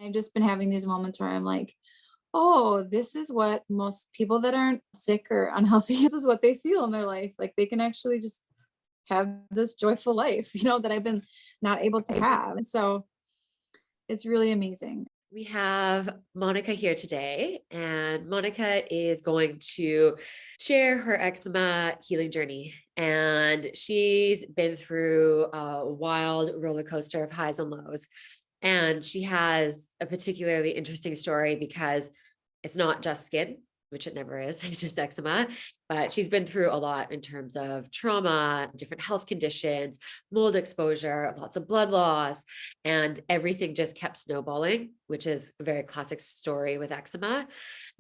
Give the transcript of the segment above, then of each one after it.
I've just been having these moments where I'm like, oh, this is what most people that aren't sick or unhealthy, this is what they feel in their life. Like they can actually just have this joyful life, that I've been not able to have. And so it's really amazing. We have Monica here today, and Monica is going to share her eczema healing journey. And she's been through a wild roller coaster of highs and lows. And she has a particularly interesting story because it's not just skin, which it never is, it's just eczema, but she's been through a lot in terms of trauma, different health conditions, mold exposure, lots of blood loss, and everything just kept snowballing, which is a very classic story with eczema.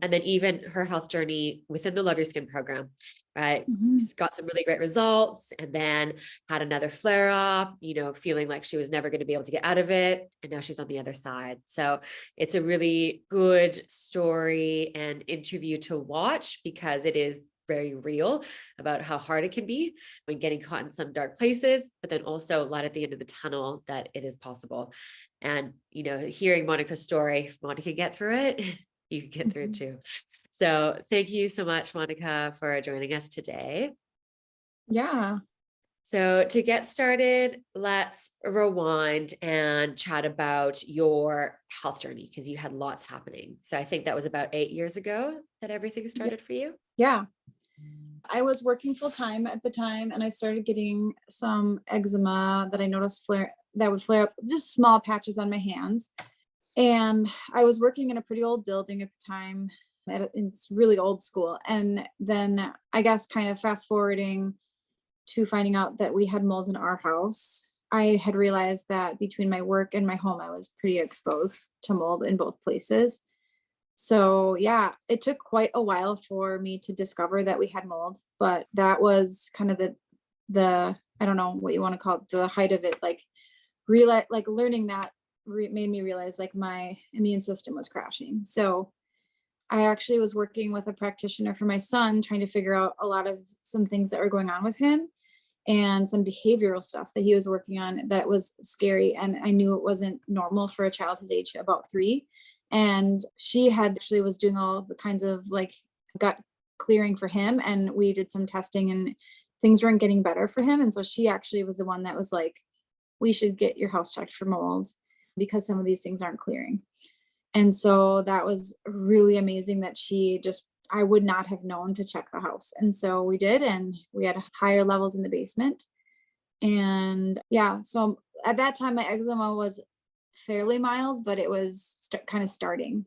And then even her health journey within the Love Your Skin program, right? Mhm. She's got some really great results and then had another flare up, feeling like she was never going to be able to get out of it. And now she's on the other side. So it's a really good story and interview to watch because it is very real about how hard it can be when getting caught in some dark places, but then also light at the end of the tunnel that it is possible. And, hearing Monica's story, if Monica can get through it, you can get through it Mhm. too. So thank you so much, Monica, for joining us today. Yeah. So to get started, let's rewind and chat about your health journey because you had lots happening. So I think that was about 8 years ago that everything Yeah. started for you. Yeah. I was working full time at the time and I started getting some eczema that I noticed that would flare up, just small patches on my hands. And I was working in a pretty old building at the time. It's really old school. And then I guess kind of fast forwarding to finding out that we had mold in our house, I had realized that between my work and my home, I was pretty exposed to mold in both places. So yeah, it took quite a while for me to discover that we had mold, but that was kind of the I don't know what you want to call it, the height of it. Like learning that made me realize like my immune system was crashing. So I actually was working with a practitioner for my son, trying to figure out a lot of some things that were going on with him and some behavioral stuff that he was working on that was scary. And I knew it wasn't normal for a child his age, about 3. And she had actually was doing all the kinds of like gut clearing for him. And we did some testing and things weren't getting better for him. And so she actually was the one that was like, we should get your house checked for mold because some of these things aren't clearing. And so that was really amazing that I would not have known to check the house. And so we did, and we had higher levels in the basement. And yeah, so at that time, my eczema was fairly mild, but it was kind of starting.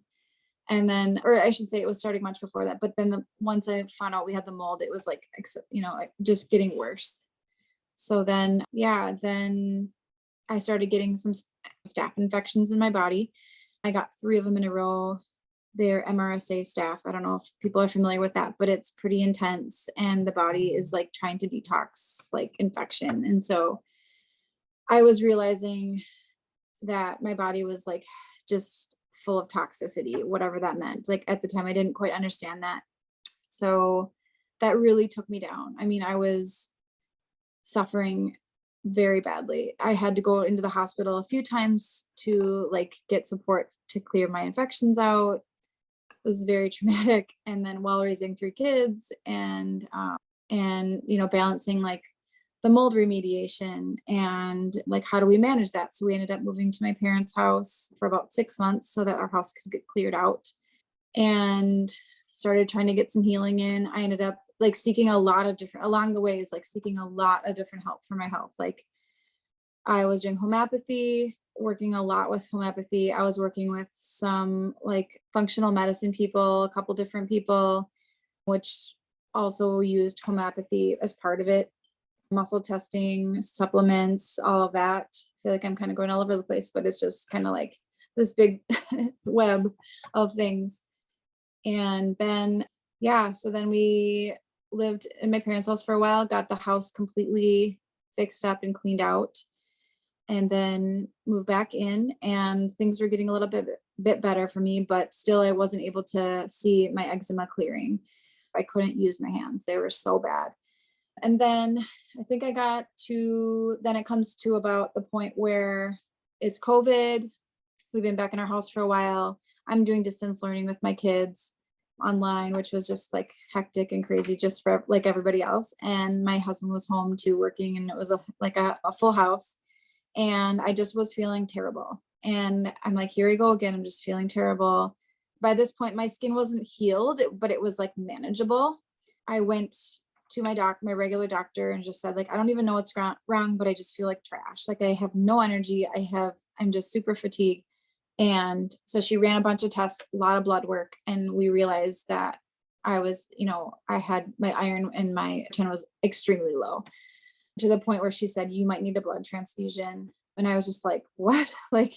And then, or I should say, it was starting much before that. But then once I found out we had the mold, it was like, just getting worse. So then, yeah, then I started getting some staph infections in my body. I got 3 of them in a row. They're MRSA staph. I don't know if people are familiar with that, but it's pretty intense and the body is like trying to detox like infection. And so I was realizing that my body was like just full of toxicity, whatever that meant. Like at the time, I didn't quite understand that. So that really took me down. I mean, I was suffering very badly. I had to go into the hospital a few times to like get support to clear my infections out. It was very traumatic. And then while raising 3 kids and balancing like the mold remediation and like how do we manage that? So we ended up moving to my parents' house for about 6 months so that our house could get cleared out and started trying to get some healing in. I ended up like seeking a lot of different along the ways, like seeking a lot of different help for my health. Like I was doing homeopathy, working a lot with homeopathy. I was working with some like functional medicine people, a couple different people, which also used homeopathy as part of it. Muscle testing, supplements, all of that. I feel like I'm kind of going all over the place, but it's just kind of like this big web of things. And then, yeah, so then we lived in my parents' house for a while, got the house completely fixed up and cleaned out, and then moved back in. And things were getting a little bit better for me, but still, I wasn't able to see my eczema clearing. I couldn't use my hands, they were so bad. And then I think then it comes to about the point where it's COVID. We've been back in our house for a while. I'm doing distance learning with my kids online, which was just like hectic and crazy just for like everybody else. And my husband was home too working, and it was a full house. And I just was feeling terrible. And I'm like, here we go again. I'm just feeling terrible. By this point, my skin wasn't healed, but it was like manageable. I went to my regular doctor, and just said, like, I don't even know what's wrong, but I just feel like trash. Like I have no energy. I'm just super fatigued. And so she ran a bunch of tests, a lot of blood work, and we realized that I had my iron and my tin was extremely low, to the point where she said, you might need a blood transfusion. And I was just like, what? Like,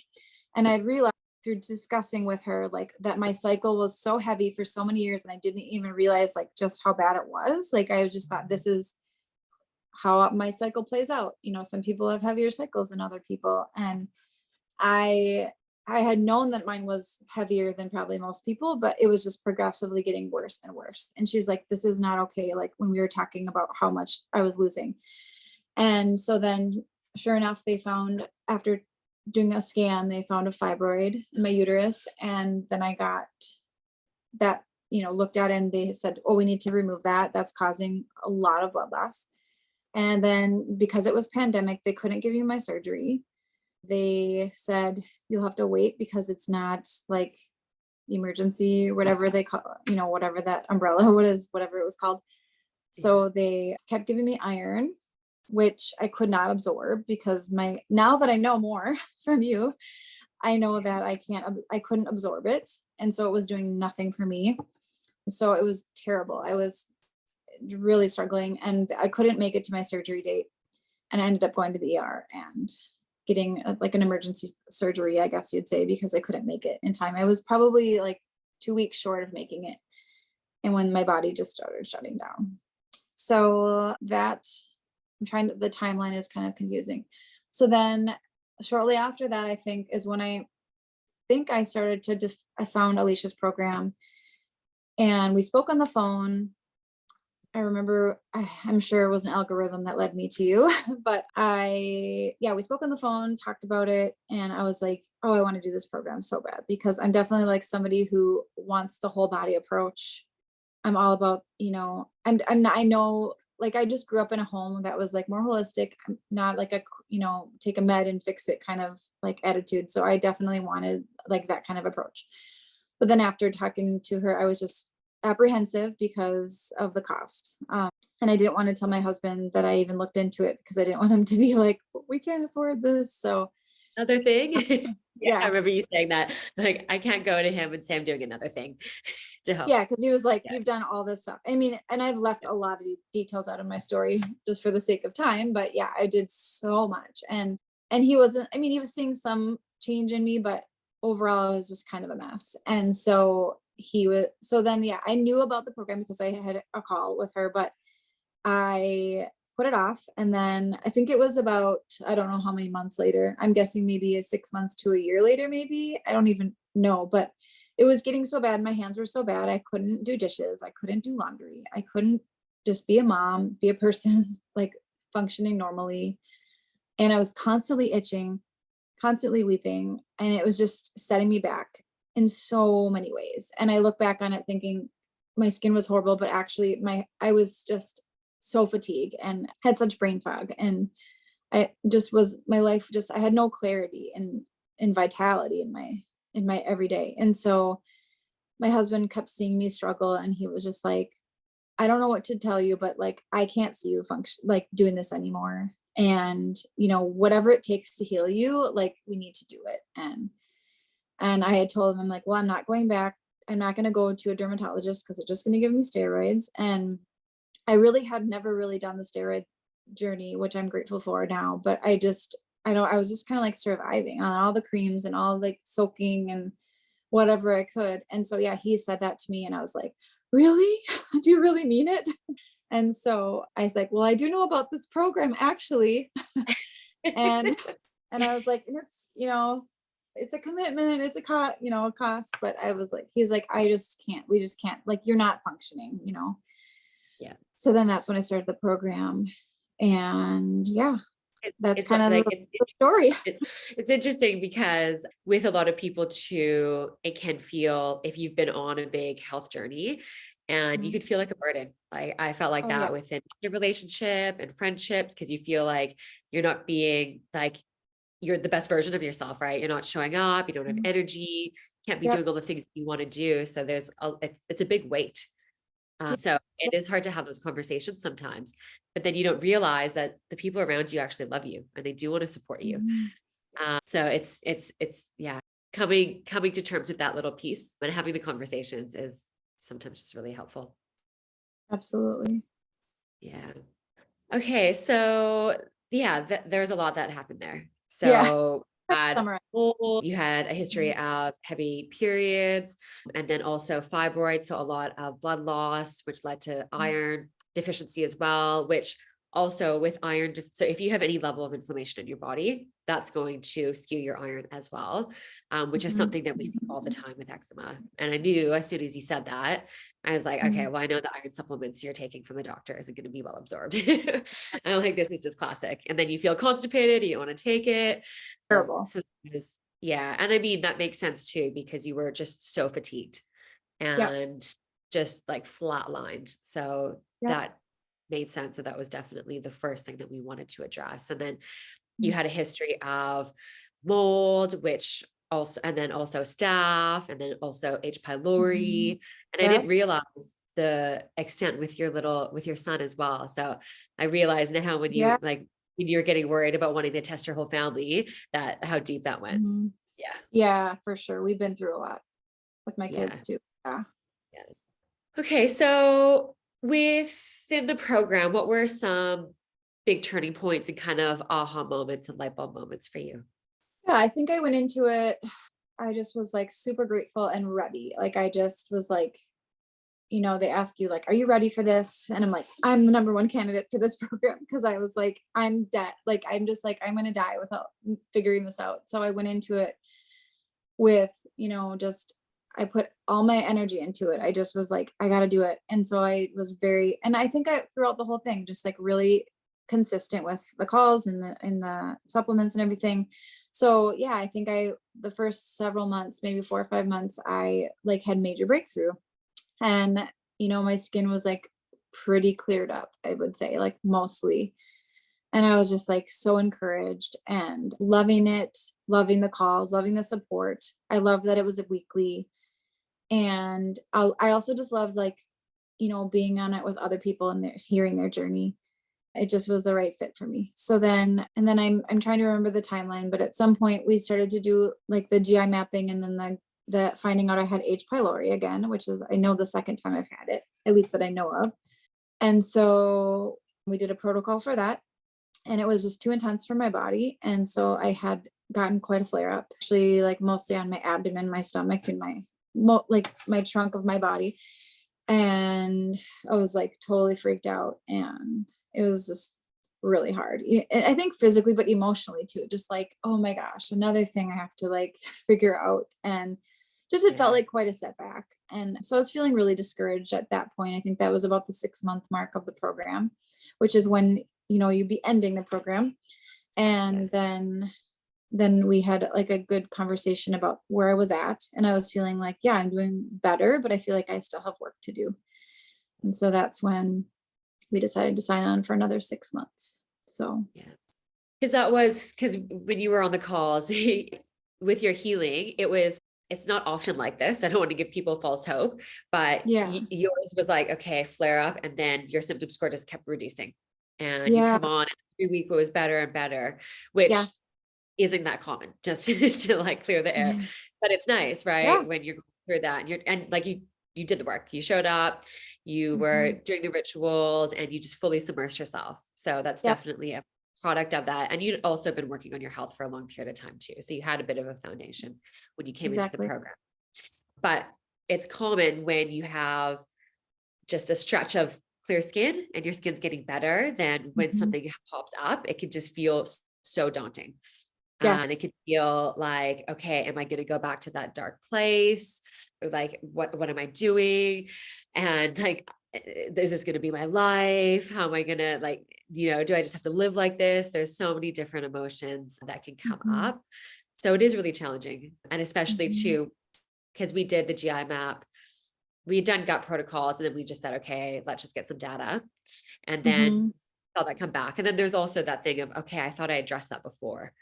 and I'd realized through discussing with her, like, that my cycle was so heavy for so many years. And I didn't even realize like just how bad it was. Like, I just thought this is how my cycle plays out. Some people have heavier cycles than other people. And I I had known that mine was heavier than probably most people, but it was just progressively getting worse and worse. And she's like, this is not okay. Like when we were talking about how much I was losing. And so then sure enough, they found, after doing a scan, they found a fibroid in my uterus. And then I got that, looked at, and they said, oh, we need to remove that. That's causing a lot of blood loss. And then because it was pandemic, they couldn't give me my surgery. They said, you'll have to wait because it's not like emergency, whatever they call, whatever that umbrella, whatever it was called. So they kept giving me iron, which I could not absorb because now that I know more from you, I know that I couldn't absorb it. And so it was doing nothing for me. So it was terrible. I was really struggling, and I couldn't make it to my surgery date. And I ended up going to the ER and getting like an emergency surgery, I guess you'd say, because I couldn't make it in time. I was probably like 2 weeks short of making it. And when my body just started shutting down. So the timeline is kind of confusing. So then shortly after that, I think is when I started I found Alicia's program, and we spoke on the phone. I remember, I'm sure it was an algorithm that led me to you, but we spoke on the phone, talked about it. And I was like, oh, I want to do this program so bad, because I'm definitely like somebody who wants the whole body approach. I'm all about, I know, like, I just grew up in a home that was like more holistic. I'm not like take a med and fix it kind of like attitude. So I definitely wanted like that kind of approach. But then after talking to her, I was just apprehensive because of the cost. And I didn't want to tell my husband that I even looked into it, because I didn't want him to be like, we can't afford this. So Another thing. Yeah, I yeah. remember you saying that. Like, I can't go to him and say I'm doing another thing to help. Yeah, because he was like, Yeah. you've done all this stuff. I mean, and I've left a lot of details out of my story just for the sake of time. But yeah, I did so much. And he wasn't, I mean, he was seeing some change in me, but overall it was just kind of a mess. And so I knew about the program because I had a call with her, but I put it off. And then I think it was about, I don't know how many months later, I'm guessing maybe 6 months to a year later, maybe, I don't even know, but it was getting so bad. My hands were so bad. I couldn't do dishes. I couldn't do laundry. I couldn't just be a mom, be a person, like functioning normally. And I was constantly itching, constantly weeping. And it was just setting me back in so many ways. And I look back on it thinking my skin was horrible, but actually I was just so fatigued and had such brain fog. And my life just, I had no clarity and vitality in my everyday. And so my husband kept seeing me struggle, and he was just like, I don't know what to tell you, but like, I can't see you function like doing this anymore. And, whatever it takes to heal you, like, we need to do it. And I had told him, I'm like, well, I'm not going back. I'm not going to go to a dermatologist because they're just going to give me steroids. And I really had never really done the steroid journey, which I'm grateful for now. But I was just kind of like surviving on all the creams and all like soaking and whatever I could. And so, yeah, he said that to me, and I was like, really? Do you really mean it? And so I was like, well, I do know about this program actually. and I was like, it's a commitment, it's a cost. But I was like, he's like, we just can't, like, you're not functioning. Yeah. So then that's when I started the program. And yeah. that's it's kind of like, the story. it's interesting because with a lot of people too, it can feel, if you've been on a big health journey, and you Mhm. could feel like a burden. Like I felt like Oh yeah. that within your relationship and friendships, because you feel like you're not being like, you're the best version of yourself, right? You're not showing up, you don't have Mhm. energy, can't be Yep. doing all the things you want to do. So it's a big weight. Yeah. So it is hard to have those conversations sometimes, but then you don't realize that the people around you actually love you and they do want to support you. Mhm. So yeah, coming to terms with that little piece and having the conversations is sometimes just really helpful. Absolutely. Yeah. Okay. So yeah, there's a lot that happened there. Yeah. So Summer. you had a history Mhm. of heavy periods and then also fibroids. So a lot of blood loss, which led to iron deficiency as well, which also with iron. So if you have any level of inflammation in your body, that's going to skew your iron as well, which is Mhm. something that we see all the time with eczema. And I knew as soon as you said that, I was like, okay, Mhm. well, I know the iron supplements you're taking from the doctor isn't going to be well absorbed. I'm like, this is just classic. And then you feel constipated, you don't want to take it. Terrible. So yeah. And I mean, that makes sense too, because you were just so fatigued Yep. and just like flatlined. So Yep. that made sense. So that was definitely the first thing that we wanted to address. And then you Mhm. had a history of mold, which also, and then also staph, and then also H. Mhm. pylori. And I didn't Yep. realize the extent with your son as well. So I realized now Yeah. when you're getting worried about wanting to test your whole family, that how deep that went. Mhm. Yeah. Yeah, for sure. We've been through a lot with my Yeah. kids too. Yeah. Yeah. Okay. So within the program, what were some big turning points and kind of aha moments and light bulb moments for you? Yeah, I think I went into it, I just was like super grateful and ready. Like I just was like, they ask you like, "Are you ready for this?" And I'm like, "I'm the number one candidate for this program," because I was like, I'm dead. Like I'm just like, I'm gonna die without figuring this out. So I went into it with, just I put all my energy into it. I just was like, I got to do it. And so I was and I think I throughout the whole thing, just like really consistent with the calls and the supplements and everything. So yeah, I think the first several months, maybe 4 or 5 months, I like had major breakthrough. And my skin was like pretty cleared up, I would say, like mostly. And I was just like so encouraged and loving it, loving the calls, loving the support. I loved that it was a weekly. And I also just loved like, being on it with other people and hearing their journey. It just was the right fit for me. So then I'm trying to remember the timeline, but at some point we started to do like the GI mapping and then the finding out I had H. pylori again, which is I know the second time I've had it, at least that I know of. And so we did a protocol for that, and it was just too intense for my body. And so I had gotten quite a flare up, actually, like mostly on my abdomen, my stomach, and like my trunk of my body. And I was like totally freaked out, and it was just really hard. And I think physically, but emotionally too. Just like, oh my gosh, another thing I have to like figure out. And just it felt Yeah. like quite a setback. And so I was feeling really discouraged at that point. I think that was about the 6 month mark of the program, which is when you'd be ending the program. Yeah. And then we had like a good conversation about where I was at, and I was feeling like, yeah, I'm doing better, but I feel like I still have work to do. And so that's when we decided to sign on for another 6 months. So Yeah. Because when you were on the calls with your healing, it's not often like this. I don't want to give people false hope, but yeah. yours was like, okay, flare up. And then your symptom score just kept reducing and you Yeah. come on and every week it was better and better, which Yeah. isn't that common just to like clear the air, but it's nice, Yeah. right? When you're going through that and like you did the work, you showed up, you were Mhm. doing the rituals and you just fully submersed yourself. So that's Yep. definitely a product of that. And you'd also been working on your health for a long period of time too. So you had a bit of a foundation when you came into the Exactly. program. But it's common when you have just a stretch of clear skin and your skin's getting better, then when Mhm. something pops up, it can just feel so daunting. And it Yes. could feel like, okay, am I going to go back to that dark place? Or like, what am I doing? And like, is this going to be my life? How am I going to like, do I just have to live like this? There's so many different emotions that can come Mhm. up. So it is really challenging. And especially Mhm. too, because we did the GI map, we had done gut protocols, and then we just said, okay, let's just get some data. And then Mhm. saw that come back. And then there's also that thing of, okay, I thought I addressed that before.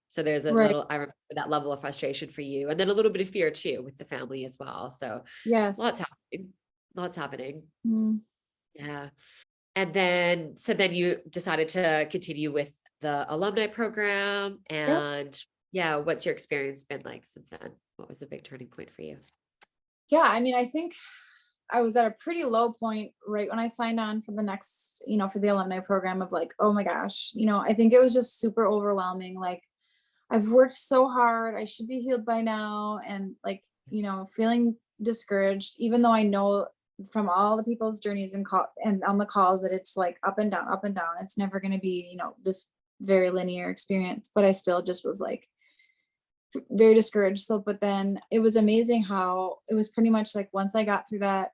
So there's a Right. little, I remember that level of frustration for you, and then a little bit of fear too with the family as well. So lots Yes. happening, lots happening. Mm. Yeah. And then, so then you decided to continue with the alumni program. Yep. And yeah, what's your experience been like since then? What was the big turning point for you? Yeah, I mean, I think I was at a pretty low point right when I signed on for the next, for the alumni program of like, oh my gosh, I think it was just super overwhelming. Like, I've worked so hard. I should be healed by now. And like, feeling discouraged, even though I know from all the people's journeys and on the calls that it's like up and down, up and down. It's never going to be, this very linear experience. But I still just was like very discouraged. So, but then it was amazing how it was pretty much like once I got through that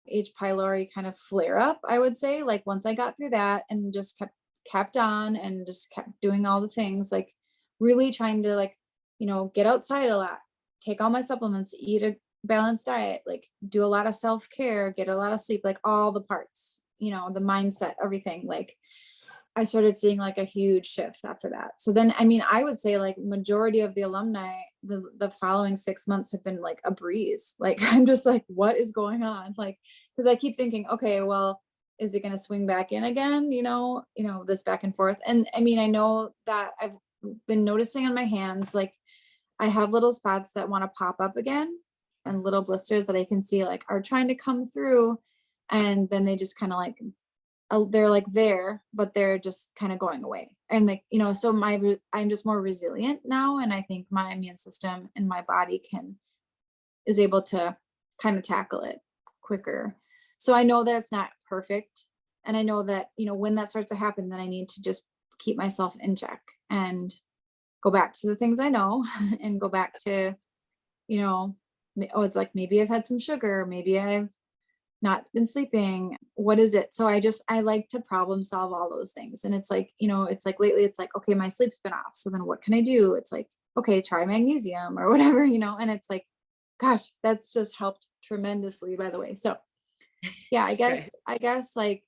H. pylori kind of flare up, I would say, like once I got through that and just kept on and just kept doing all the things, like really trying to like, get outside a lot, take all my supplements, eat a balanced diet, like do a lot of self-care, get a lot of sleep, like all the parts, the mindset, everything. Like I started seeing like a huge shift after that. So then, I mean, I would say like majority of the alumni, the following 6 months have been like a breeze. Like I'm just like, what is going on? Like, because I keep thinking, okay, well, is it going to swing back in again? This back and forth. And I mean, I know that I've been noticing on my hands, like I have little spots that want to pop up again and little blisters that I can see like are trying to come through. And then they just kind of like they're like there, but they're just kind of going away. And like, so I'm just more resilient now. And I think my immune system and my body is able to kind of tackle it quicker. So I know that it's not perfect. And I know that, when that starts to happen, then I need to just keep myself in check and go back to the things I know and go back to, it's like maybe I've had some sugar, maybe I've not been sleeping, what is it? So I like to problem solve all those things. And it's like, it's like lately it's like, okay, my sleep's been off, so then what can I do? It's like, okay, try magnesium or whatever, and it's like, gosh, that's just helped tremendously, by the way. So yeah, i Right. guess i guess like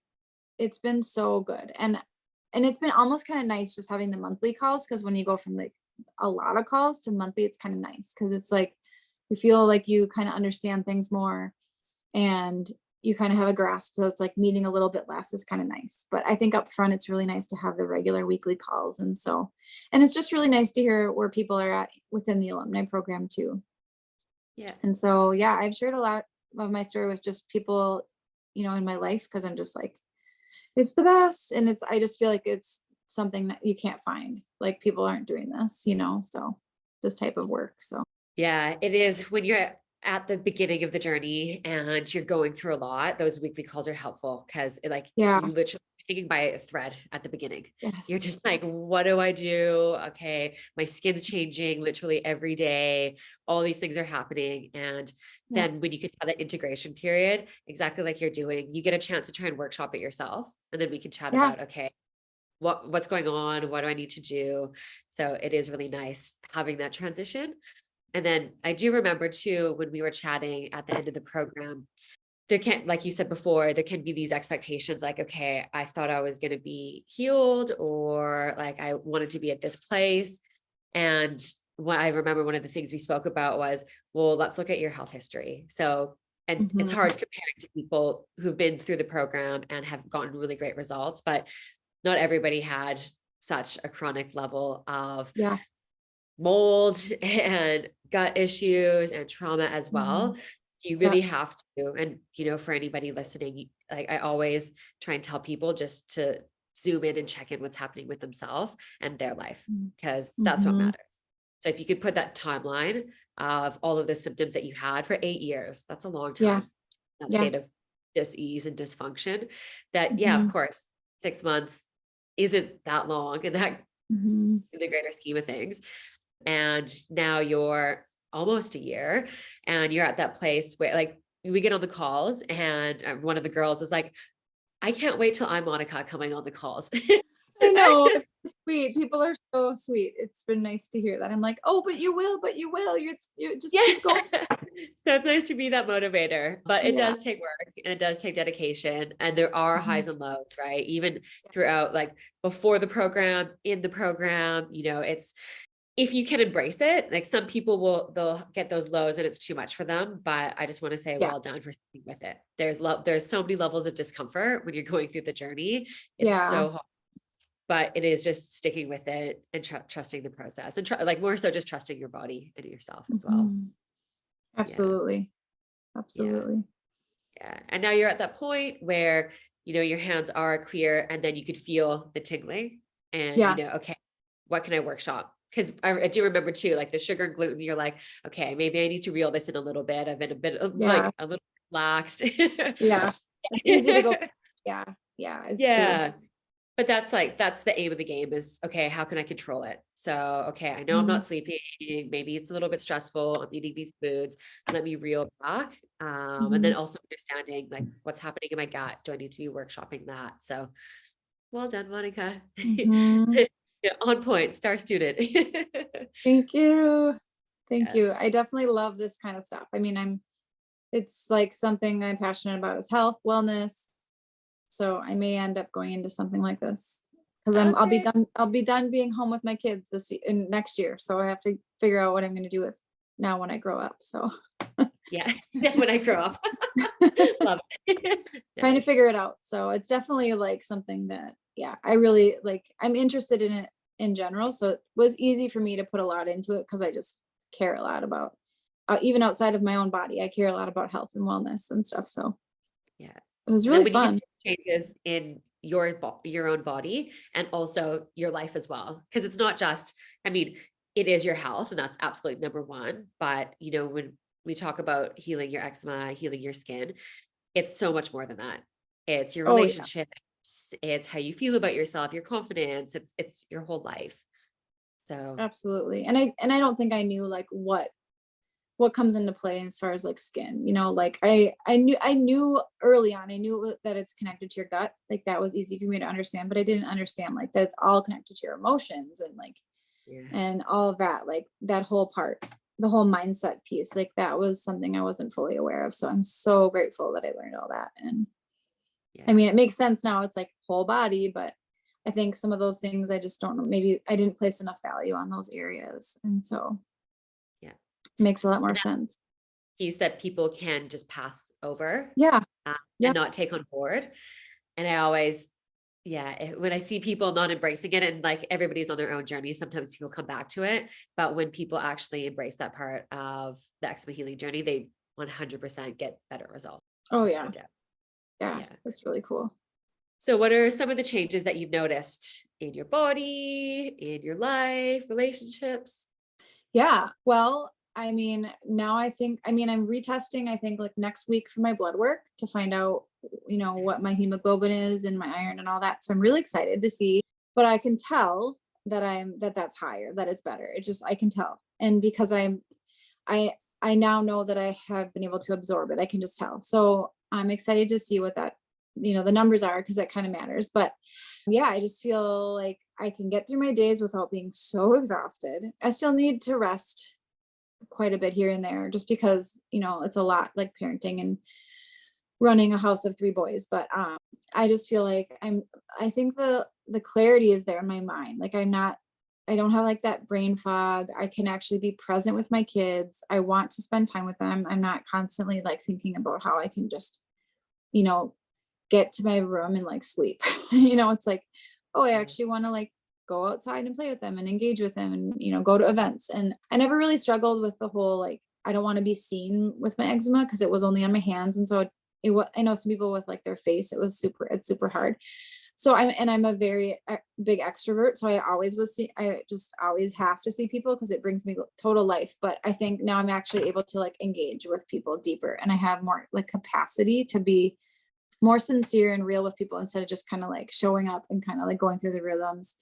it's been so good. And it's been almost kind of nice just having the monthly calls, because when you go from like a lot of calls to monthly, it's kind of nice because it's like you feel like you kind of understand things more and you kind of have a grasp. So it's like meeting a little bit less is kind of nice. But I think up front, it's really nice to have the regular weekly calls. And it's just really nice to hear where people are at within the alumni program too. Yeah. And so, yeah, I've shared a lot of my story with just people, in my life, because I'm just like, it's the best. And I just feel like it's something that you can't find. Like people aren't doing this, so this type of work. So, Yeah, it is when you're at the beginning of the journey and you're going through a lot, those weekly calls are helpful because like yeah, you literally hanging by a thread at the beginning. You're yes. just like, what do I do? Okay, my skin's changing literally every day. All these things are happening. And Yeah. then when you can have that integration period, exactly like you're doing, you get a chance to try and workshop it yourself. And then we can chat Yeah. about, okay, what's going on? What do I need to do? So it is really nice having that transition. And then I do remember too, when we were chatting at the end of the program, there can, like you said before, there can be these expectations like, okay, I thought I was going to be healed, or like I wanted to be at this place. And what I remember, one of the things we spoke about was, well, let's look at your health history. So, and it's Mhm. hard comparing to people who've been through the program and have gotten really great results, but not everybody had such a chronic level of Yeah. mold and gut issues and trauma as well. Mhm. You Yeah. really have to, and for anybody listening, like I always try and tell people just to zoom in and check in what's happening with themselves and their life, Mm. because that's what Mhm. matters. So if you could put that timeline of all of the symptoms that you had for 8 years, that's a long Yeah. time, that Yeah. state of dis-ease and dysfunction, that yeah, of Mhm. course, 6 months isn't that long in that, Mhm. in the greater scheme of things. And now you're almost a year and you're at that place where like we get on the calls and one of the girls was like, I can't wait till I'm Monica coming on the calls. I know, it's so sweet. People are so sweet. It's been nice to hear that. I'm like, oh, but you will. You just Yeah. keep going. So it's nice to be that motivator, but it Yeah. does take work and it does take dedication. And there are Mhm. highs and lows, right? Even throughout, like before the program, in the program, it's, if you can embrace it, like some people they'll get those lows and it's too much for them. But I just want to say, Yeah. well done for sticking with it. There's so many levels of discomfort when you're going through the journey. It's Yeah. so hard, but it is just sticking with it and trusting the process and like more so just trusting your body and yourself as well. Mhm. Yeah. Absolutely. Yeah. Absolutely. Yeah. And now you're at that point where, your hands are clear and then you could feel the tingling and, Yeah. okay, what can I workshop? Because I do remember too, like the sugar and gluten, you're like, okay, maybe I need to reel this in a little bit. I've been a bit of Yeah. like a little relaxed. Yeah. It's easy to go. Yeah. Yeah. It's true. Yeah. But that's the aim of the game is, okay, how can I control it? So, okay, I know I'm Mhm. not sleeping. Maybe it's a little bit stressful. I'm eating these foods. Let me reel back. And then Mhm. also understanding like what's happening in my gut. Do I need to be workshopping that? So well done, Monica. Mhm. Yeah, on point, star student. Thank you. Thank Yeah. you. I definitely love this kind of stuff. I mean, it's like something I'm passionate about is health, wellness. So I may end up going into something like this because Okay. I'll be done being home with my kids in next year. So I have to figure out what I'm going to do with now when I grow up. So Yeah. When I grow up. Love it. trying to Nice. figure it out. So it's definitely like something that, yeah, I really like, I'm interested in it in general. So it was easy for me to put a lot into it because I just care a lot about, even outside of my own body, I care a lot about health and wellness and stuff. So Yeah. it was And then really when you can fun. see changes in your own body and also your life as well, because it's not just, I mean, it is your health and that's absolutely number one. But when we talk about healing your eczema, healing your skin, it's so much more than that. It's your Oh yeah, relationships, it's how you feel about yourself, your confidence, it's your whole life. So absolutely. And I don't think I knew like what comes into play as far as like skin, like I knew early on, I knew that it's connected to your gut. Like that was easy for me to understand, but I didn't understand like that's all connected to your emotions and like yeah, and all of that, like that whole part, the whole mindset piece, like that was something I wasn't fully aware of. So I'm so grateful that I learned all that. And I yeah, mean, it makes sense now. It's like whole body, but I think some of those things I just don't know. Maybe I didn't place enough value on those areas. And so yeah. it makes a lot more And that sense. piece that people can just pass over Yeah. and Yeah. not take on board. And I always, yeah, when I see people not embracing it and like everybody's on their own journey, sometimes people come back to it. But when people actually embrace that part of the eczema healing journey, they 100% get better results. Oh No yeah. doubt. Yeah. Yeah. That's really cool. So, what are some of the changes that you've noticed in your body, in your life, relationships? Yeah. Well, I mean, now I mean, I'm retesting, I think like next week for my blood work to find out, what my hemoglobin is and my iron and all that. So I'm really excited to see, but I can tell that that's higher, that it's better. It's just, I can tell. And because I, I now know that I have been able to absorb it. I can just tell. So I'm excited to see what that, the numbers are because that kind of matters. But yeah, I just feel like I can get through my days without being so exhausted. I still need to rest quite a bit here and there just because, it's a lot like parenting and running a house of three boys. But I just feel like I think the clarity is there in my mind. Like I don't have like that brain fog. I can actually be present with my kids. I want to spend time with them. I'm not constantly like thinking about how I can just, you know, get to my room and like sleep. It's like, oh, I Yeah. actually want to like go outside and play with them and engage with them and, go to events. And I never really struggled with the whole like, I don't want to be seen with my eczema because it was only on my hands. And so it was, I know some people with like their face, it's super hard. So I'm a very big extrovert. So I just always have to see people because it brings me total life. But I think now I'm actually able to like engage with people deeper and I have more like capacity to be more sincere and real with people instead of just kind of like showing up and kind of like going through the rhythms.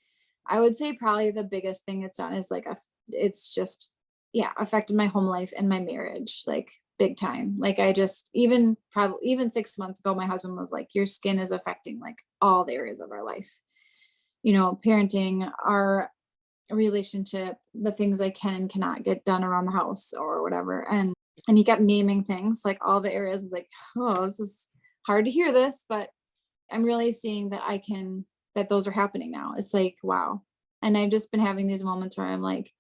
I would say probably the biggest thing it's done is like it's just, yeah, affected my home life and my marriage. Like big time. Like I just, even 6 months ago, my husband was like, your skin is affecting like all the areas of our life, parenting, our relationship, the things I can and cannot get done around the house or whatever. And he kept naming things like all the areas. I was like, oh, this is hard to hear this, but I'm really seeing that those are happening now. It's like, wow. And I've just been having these moments where I'm like,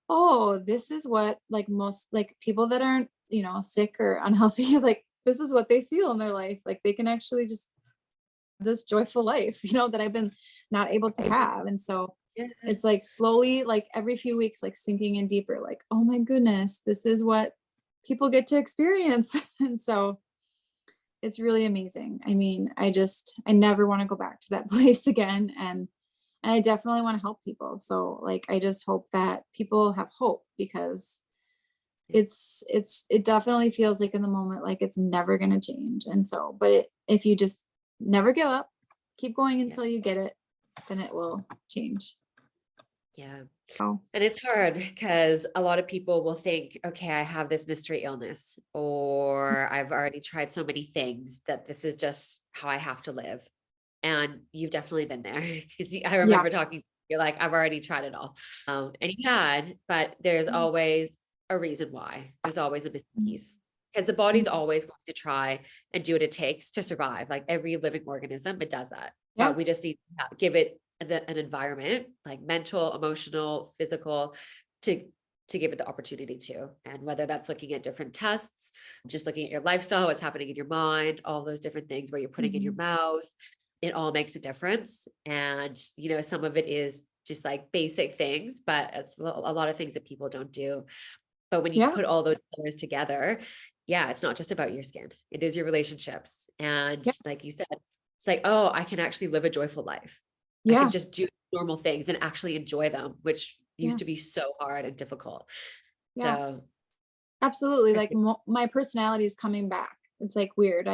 oh, this is what like most like people that aren't, sick or unhealthy, like this is what they feel in their life. Like they can actually just this joyful life, that I've been not able to have. And so Yeah. it's like slowly, like every few weeks, like sinking in deeper, like, oh my goodness, this is what people get to experience. And so it's really amazing. I mean, I never want to go back to that place again. And I definitely want to help people. So like, I just hope that people have hope because it definitely feels like in the moment, like it's never going to change. And so, if you just never give up, keep going Yeah. until you get it, then it will change. Yeah. Oh, And it's hard because a lot of people will think, okay, I have this mystery illness, or I've already tried so many things that this is just how I have to live. And you've definitely been there because I yeah. remember talking, you're like, I've already tried it all. And you had, but there's always a reason why. There's always a missing piece because the body's always going to try and do what it takes to survive. Like every living organism, it does that. Yeah. But we just need to give it an environment, like mental, emotional, physical, to give it the opportunity to. And whether that's looking at different tests, just looking at your lifestyle, what's happening in your mind, all those different things where you're putting in your mouth, it all makes a difference. And, some of it is just like basic things, but it's a lot of things that people don't do. But when you Yeah. put all those pillars together, yeah, it's not just about your skin. It is your relationships. And Yeah. like you said, it's like, oh, I can actually live a joyful life. I can Yeah. just do normal things and actually enjoy them, which Yeah. used to be so hard and difficult. Yeah. So Absolutely. I Like think, my personality is coming back. It's like weird.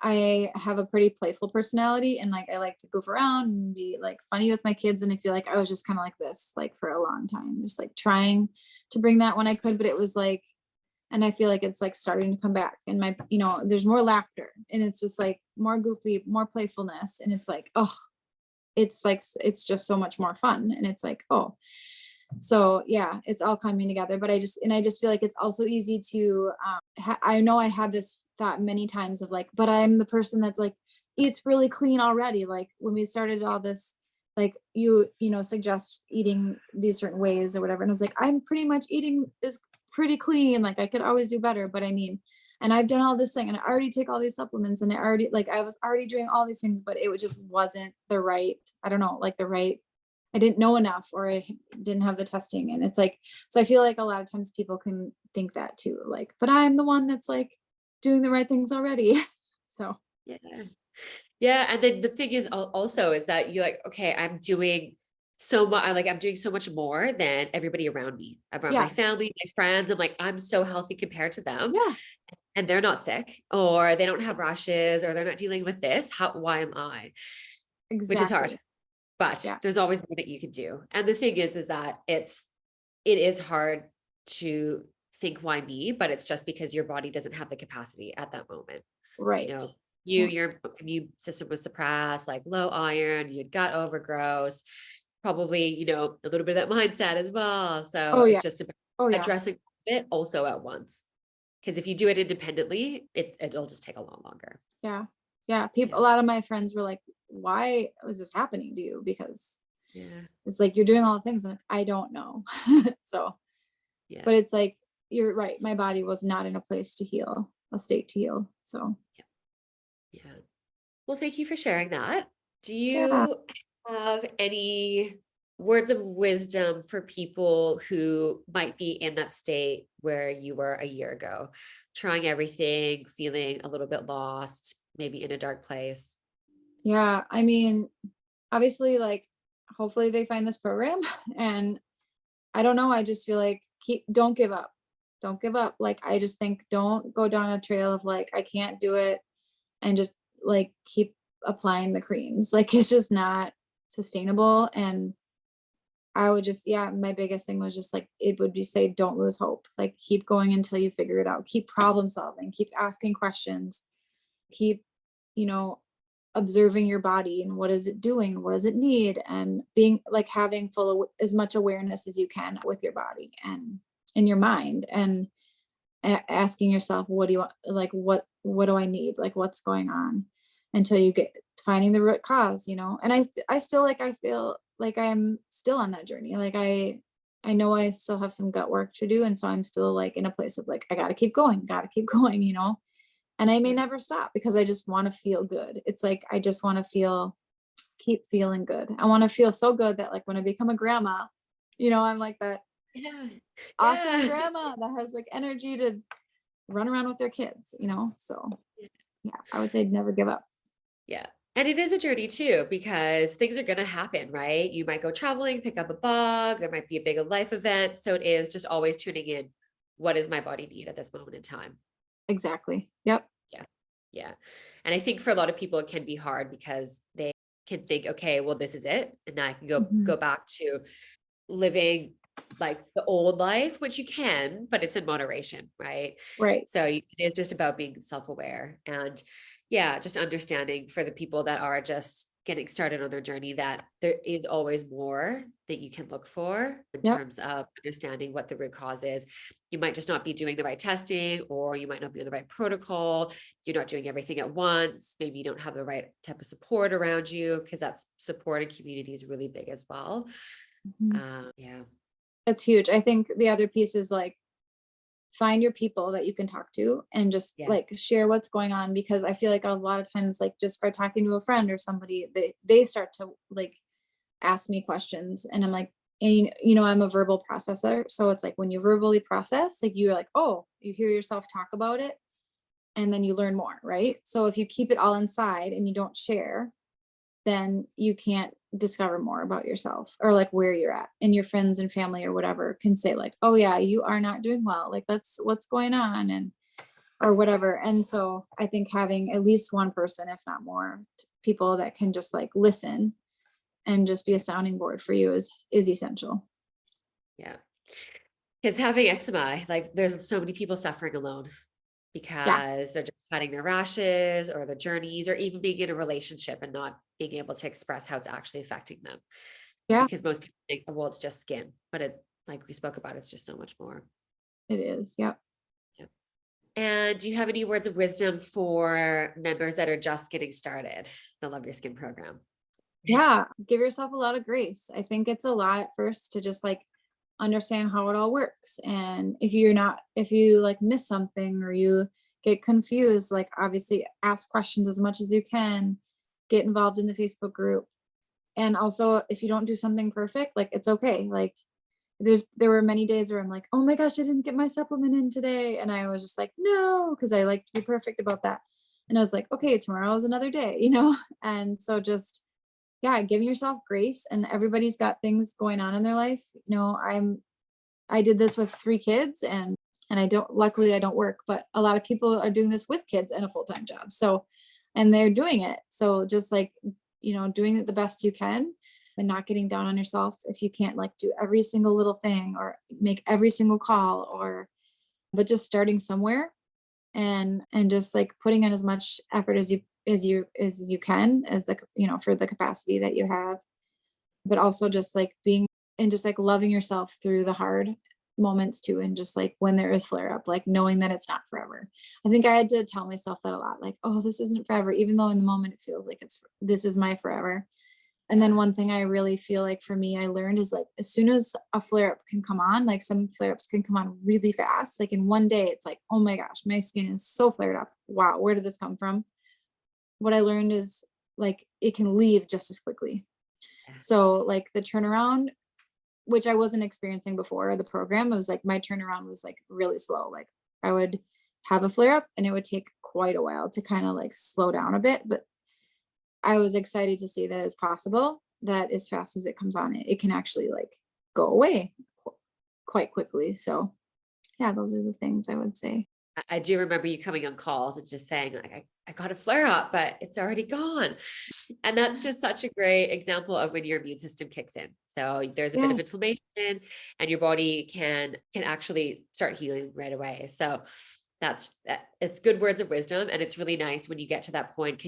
I have a pretty playful personality and like I like to goof around and be like funny with my kids. And I feel like I was just kind of like this, like for a long time, just like trying to bring that when I could, but it was like, and I feel like it's like starting to come back and there's more laughter and it's just like more goofy, more playfulness. And it's like, oh, it's like, it's just so much more fun. And it's like, oh, so yeah, it's all coming together, but I just feel like it's also easy to I know I had this thought many times of like, but I'm the person that's like eats really clean already. Like when we started all this, like suggest eating these certain ways or whatever, and I was like, I'm pretty much eating is pretty clean, like I could always do better, but I mean, and I've done all this thing and I already take all these supplements and I was already doing all these things, but just wasn't the right, I don't know, like the right, I didn't know enough or I didn't have the testing. And it's like, so I feel like a lot of times people can think that too, like, but I'm the one that's like doing the right things already. So yeah. Yeah. And then the thing is also is that you're like, okay, I'm doing so much, I'm doing so much more than everybody around me, around my yes. family, my friends. I'm like, I'm so healthy compared to them. Yeah, And they're not sick or they don't have rashes or they're not dealing with this. Why am I? Which is hard, exactly. but Yeah. there's always more that you can do. And the thing is that it is hard to think why me, but it's just because your body doesn't have the capacity at that moment. You Right. know, Yeah. your immune system was suppressed, like low iron, you had gut overgrowth, probably, a little bit of that mindset as well. So Oh it's yeah. just about Oh yeah. addressing it also at once. Because if you do it independently, it'll just take a lot longer. Yeah. Yeah. People, Yeah. a lot of my friends were like, why was this happening to you? Because Yeah. it's like you're doing all the things and I don't know. So, Yeah. but it's like you're right. My body was not in a place to heal, a state to heal. So Yeah. Yeah. Well, thank you for sharing that. Do yeah. you have any words of wisdom for people who might be in that state where you were a year ago, trying everything, feeling a little bit lost, maybe in a dark place? Yeah. I mean, obviously, like, hopefully they find this program. And I don't know. I just feel like don't give up. Don't give up. Like, I just think don't go down a trail of like, I can't do it and just like keep applying the creams. Like, it's just not sustainable. And I would just, yeah, my biggest thing was just like, it would be say, don't lose hope. Like keep going until you figure it out. Keep problem solving, keep asking questions, keep, you know, observing your body and what is it doing? What does it need? And being like having as much awareness as you can with your body and in your mind, and asking yourself, what do you want? Like, what do I need? Like, what's going on, until you get finding the root cause, you know? And I still like, I feel like I'm still on that journey. Like I know I still have some gut work to do. And so I'm still like in a place of like, I gotta keep going, you know? And I may Yeah. never stop because I just want to feel good. It's like, I just want to keep feeling good. I want to feel so good that like when I become a grandma, you know, I'm like that Yeah. awesome Yeah. grandma that has like energy to run around with their kids, you know? So yeah, I would say never give up. Yeah. And it is a journey too, because things are going to happen, right? You might go traveling, pick up a bug, there might be a big life event. So it is just always tuning in. What does my body need at this moment in time? Exactly. Yep. Yeah. Yeah. And I think for a lot of people, it can be hard because they can think, okay, well, this is it. And now I can Mhm. go back to living like the old life, which you can, but it's in moderation, right? Right. So it is just about being self-aware and yeah, just understanding for the people that are just getting started on their journey that there is always more that you can look for in Yep. terms of understanding what the root cause is. You might just not be doing the right testing, or you might not be on the right protocol. You're not doing everything at once. Maybe you don't have the right type of support around you, because that's support and community is really big as well. Mhm. Yeah. That's huge. I think the other piece is like, find your people that you can talk to and just Yeah. like share what's going on, because I feel like a lot of times like just by talking to a friend or somebody, they start to like ask me questions, and I'm like, and you know, I'm a verbal processor, so it's like when you verbally process, like you're like, oh, you hear yourself talk about it, and then you learn more, right? So if you keep it all inside and you don't share, then you can't discover more about yourself or like where you're at, and your friends and family or whatever can say like, oh yeah, you are not doing well, like that's what's going on, and or whatever. And so I think having at least one person, if not more, people that can just like listen and just be a sounding board for you is essential. Yeah. Kids having eczema, like there's so many people suffering alone Yeah. because they're just hiding their rashes or their journeys, or even being in a relationship and not being able to express how it's actually affecting them. Yeah, Because most people think, well, it's just skin, but it, like we spoke about, it's just so much more. it is. Yep. Yeah. And do you have any words of wisdom for members that are just getting started, the Love Your Skin program? Yeah, give yourself a lot of grace. I think it's a lot at first to just like understand how it all works. And if you like miss something or you get confused, like obviously ask questions as much as you can, get involved in the Facebook group. And also if you don't do something perfect, like it's okay. Like there were many days where I'm like, oh my gosh, I didn't get my supplement in today. And I was just like, no, because I like to be perfect about that. And I was like, okay, tomorrow is another day, you know? And so just yeah, giving yourself grace, and everybody's got things going on in their life. You know, I did this with 3 kids, and I don't, luckily I don't work, but a lot of people are doing this with kids and a full-time job. So and they're doing it. So just like, you know, doing it the best you can and not getting down on yourself if you can't like do every single little thing or make every single call, or but just starting somewhere, and just like putting in as much effort as you can, as the you know, for the capacity that you have, but also just like being and just like loving yourself through the hard moments too, and just like when there is flare up, like knowing that it's not forever. I think I had to tell myself that a lot, like, oh, this isn't forever, even though in the moment it feels like this is my forever. And then Yeah. one thing I really feel like for me I learned is like, as soon as a flare up can come on, like some flare ups can come on really fast, like in one day it's like, oh my gosh, my skin is so flared up, wow, where did this come from? What I learned is like it can leave just as quickly. Yeah. So like the turnaround, which I wasn't experiencing before the program, it was like my turnaround was like really slow. Like I would have a flare up and it would take quite a while to kind of like slow down a bit. But I was excited to see that it's possible that as fast as it comes on, it can actually like go away quite quickly. So yeah, those are the things I would say. I do remember you coming on calls and just saying like, I got a flare up, but it's already gone. And that's just such a great example of when your immune system kicks in. So there's a bit of Yes. inflammation and your body can actually start healing right away. So it's good words of wisdom. And it's really nice when you get to that point,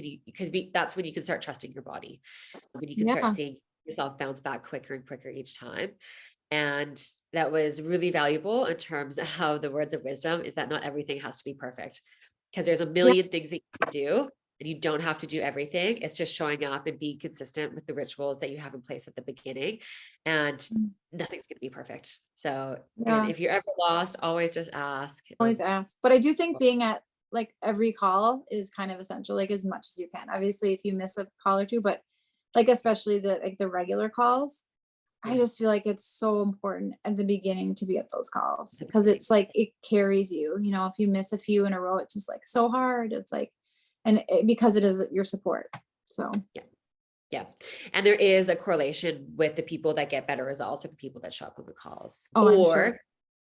that's when you can start trusting your body, when you can start Yeah. seeing yourself bounce back quicker and quicker each time. And that was really valuable in terms of how the words of wisdom is that not everything has to be perfect, because there's a Yeah. million things that you can do and you don't have to do everything. It's just showing up and being consistent with the rituals that you have in place at the beginning, and nothing's going to be perfect. So, and Yeah. if you're ever lost, always just ask. Always ask. But I do think being at like every call is kind of essential, like as much as you can. Obviously, if you miss a call or two, but like especially the regular calls, I Yeah, just feel like it's so important at the beginning to be at those calls at the because beginning. it's like it carries you. You know, if you miss a few in a row, it's just like so hard. It's like, because it is your support. So Yeah. Yeah. And there is a correlation with the people that get better results or the people that show up on the calls, oh, I'm sure. or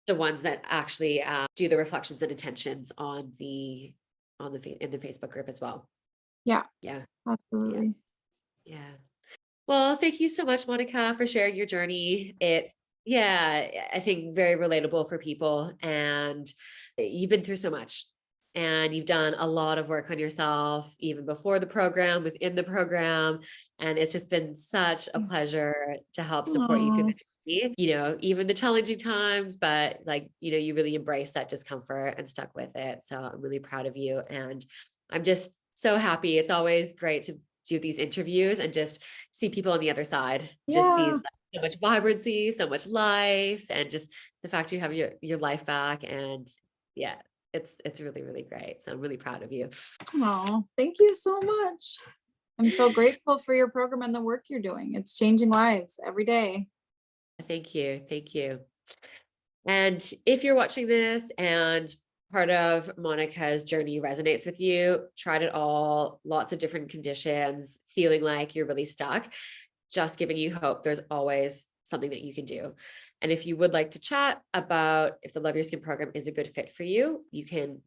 the ones that actually do the reflections and intentions in the Facebook group as well. Yeah, Yeah. Yeah. absolutely. Yeah. Well, thank you so much, Monica, for sharing your journey. Yeah, I think very relatable for people. And you've been through so much and you've done a lot of work on yourself, even before the program, within the program. And it's just been such a pleasure to help support you through Oh, the journey, even the challenging times, but like, you really embraced that discomfort and stuck with it. So I'm really proud of you. And I'm just so happy. It's always great to do these interviews and just see people on the other side, just see yeah. so much vibrancy, so much life, and just the fact you have your life back. And yeah, it's really, really great. So I'm really proud of you. Oh, thank you so much. I'm so grateful for your program and the work you're doing. It's changing lives every day. Thank you. Thank you. And if you're watching this and part of Monica's journey resonates with you, tried it all, lots of different conditions, feeling like you're really stuck, just giving you hope, there's always something that you can do. And if you would like to chat about if the Love Your Skin program is a good fit for you,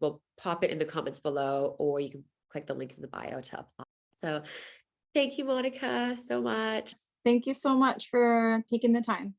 we'll pop it in the comments below, or you can click the link in the bio to apply. So thank you, Monica, so much. Thank you so much for taking the time.